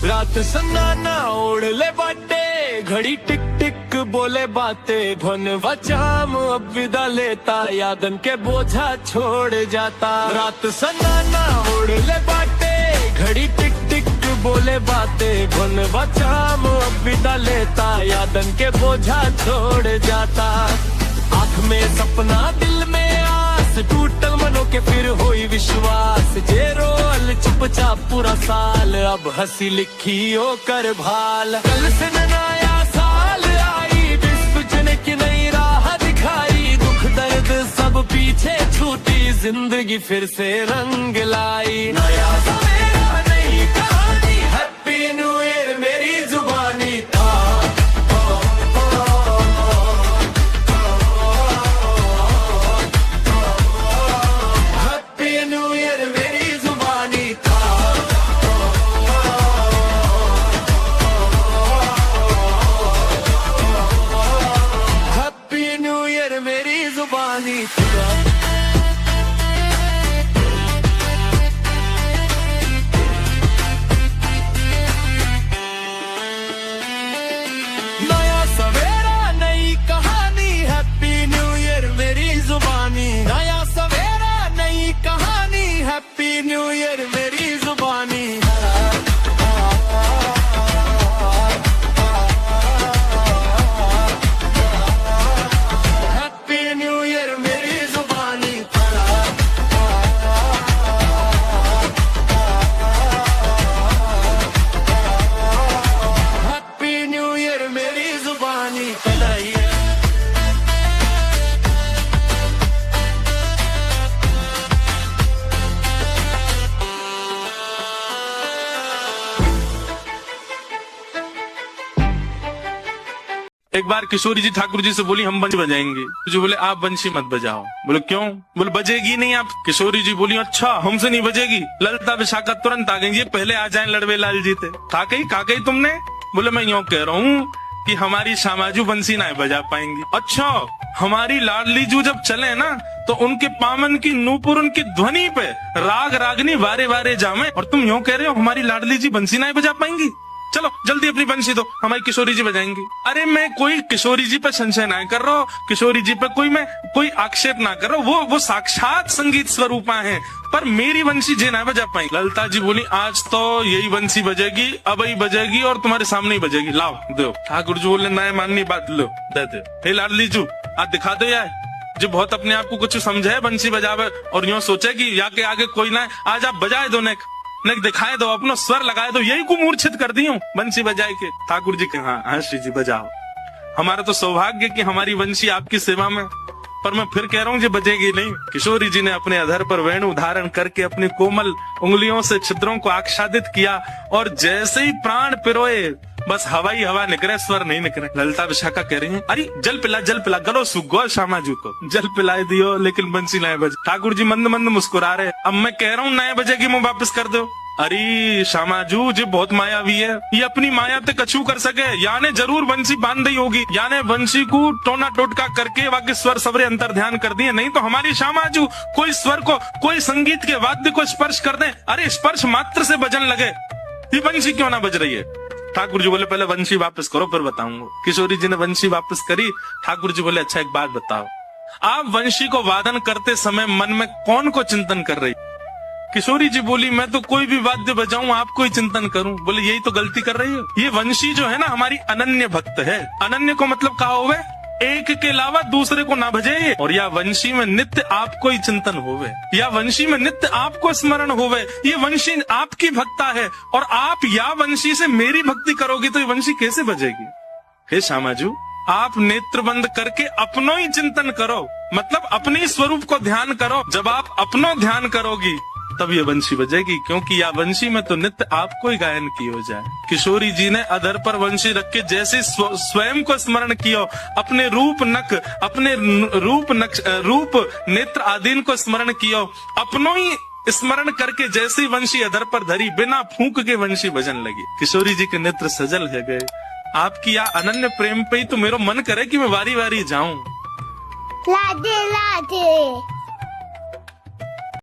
रात सन्नाना ओढ़ ले बाटे, घड़ी टिक टिक बोले बातें, धन वचाम अब विदा लेता, यादन के बोझा छोड़ जाता। रात सन्नाना ओढ़ ले बाटे, घड़ी टिक टिक बोले बातें, धन वचाम अब विदा लेता, यादन के बोझा छोड़ जाता। आँख में सपना दिल में आस, टूटल मनों के फिर होई विश्वास, जे रोल चुपचाप पूरा साल, अब हंसी लिखी हो कर भाल। कल से नया साल आई, बिस्कुचने की नई राह दिखाई, दुख दर्द सब पीछे छूटी, जिंदगी फिर से रंग लाई। नया सवेरा नई कहानी, हैप्पी न्यू ईयर मेरी जुबानी था। नया सवेरा नई कहानी, हैप्पी न्यू ईयर मेरी जुबानी। नया सवेरा नई कहानी, हैप्पी न्यू ईयर मेरी जुबानी। हैप्पी न्यू ईयर मेरी जुबानी। हैप्पी न्यू ईयर मेरी जुबानी। एक बार किशोरी जी ठाकुर जी से बोली हम बंसी बजाएंगे, तो जो बोले आप बंसी मत बजाओ। बोले क्यों? बोले बजेगी नहीं आप। किशोरी जी बोली अच्छा हमसे नहीं बजेगी। ललिता विशाखा तुरंत आ गई, ये पहले आ जाएं लड़वे लाल जी थे। खा गई तुमने? बोले मैं यूँ कह रहा हूँ कि हमारी शामाजू बंसी ना बजा पाएंगी। अच्छा हमारी लाडली जू जब चले ना तो उनके पामन की नूपुर उनकी ध्वनि पे राग रागनी वारे वारे जामे, और तुम यूँ कह रहे हो हमारी लाडली जी बंसी ना बजा पाएंगी। चलो जल्दी अपनी बंसी दो, हमारी किशोरी जी बजाएंगी। अरे मैं कोई किशोरी जी पे संशय ना कर रहा हूँ, किशोरी जी पे मैं कोई आक्षेप ना कर रहा हूँ, वो साक्षात संगीत स्वरूपा है, पर मेरी बंसी जे ना बजा पाई। ललिता जी बोली आज तो यही बंसी बजेगी, अब ही बजेगी और तुम्हारे सामने ही बजेगी, लाओ दो। ठाकुर जी बोले ना माननी बात, लो दे दे। हे लाडली जू आज दिखा दो यार, जो बहुत अपने आप को कुछ समझे बंसी बजावे और यूँ सोचे कि या के आगे कोई ना, आज आप बजाए दो, नेक दिखाए दो, अपना स्वर लगाए दो, यही को मूर्छित कर दी हूँ बंसी बजाए के। ठाकुर जी के हाँ श्री जी बजाओ, हमारा तो सौभाग्य कि हमारी बंसी आपकी सेवा में, पर मैं फिर कह रहा हूँ जी बजेगी नहीं। किशोरी जी ने अपने अधर पर वेणु धारण करके अपनी कोमल उंगलियों से छिद्रों को आच्छादित किया, और जैसे ही प्राण पिरोए बस हवा ही हवा निकले, स्वर नहीं निकले। ललिता विशाखा कह रही है अरे जल पिला गलो सुगो शामाजू को जल पिलाए दियो, लेकिन बंसी नए बजे। ठाकुर जी मंद मंद मुस्कुरा रहे, अब मैं कह रहा हूँ नए बजेगी मुँह वापिस कर दो। अरे श्यामाजू जी बहुत मायावी है, ये अपनी माया ते कछु कर सके, याने जरूर बंसी बांध दी होगी, याने बंसी को टोना टोटका करके बाकी स्वर सबरे अंतर ध्यान कर दिए, नहीं तो हमारी श्यामाजू कोई स्वर को, कोई संगीत के वाद्य को स्पर्श कर दे, अरे स्पर्श मात्र से बजन लगे, ये बंसी क्यों ना बज रही है। ठाकुर जी बोले पहले बंसी वापस करो फिर बताऊंगा। किशोरी जी ने बंसी वापस करी। ठाकुर जी बोले अच्छा एक बात बताओ, आप बंसी को वादन करते समय मन में कौन को चिंतन कर रही? किशोरी जी बोली मैं तो कोई भी वाद्य बजाऊं आपको ही चिंतन करूं। बोले यही तो गलती कर रही हो, ये वंशी जो है ना हमारी अनन्य भक्त है। अनन्य को मतलब कहा होवे एक के अलावा दूसरे को ना भजे, और या वंशी में नित्य आपको ही चिंतन होवे, या वंशी में नित्य आपको स्मरण होवे, ये वंशी आपकी भक्ता है, और आप या वंशी से मेरी भक्ति करोगी तो ये वंशी कैसे बजेगी। हे श्यामाजू आप नेत्र बंद करके अपनो ही चिंतन करो, मतलब अपने स्वरूप को ध्यान करो। जब आप अपनो ध्यान करोगी तब ये वंशी बजेगी, क्योंकि या वंशी में तो नित्य आपको ही गायन की हो जाए। किशोरी जी ने अधर पर वंशी रख के जैसे स्वयं को स्मरण किया, अपने रूप नक, अपने रूप नेत्र आदि को स्मरण किया, अपनो ही स्मरण करके जैसे वंशी अधर पर धरी, बिना फूंक के वंशी बजन लगी। किशोरी जी के नेत्र सजल है गए। आपकी या अनन्य प्रेम पे ही तो मेरा मन करे कि मैं वारी वारी जाऊं। लाडे लाडे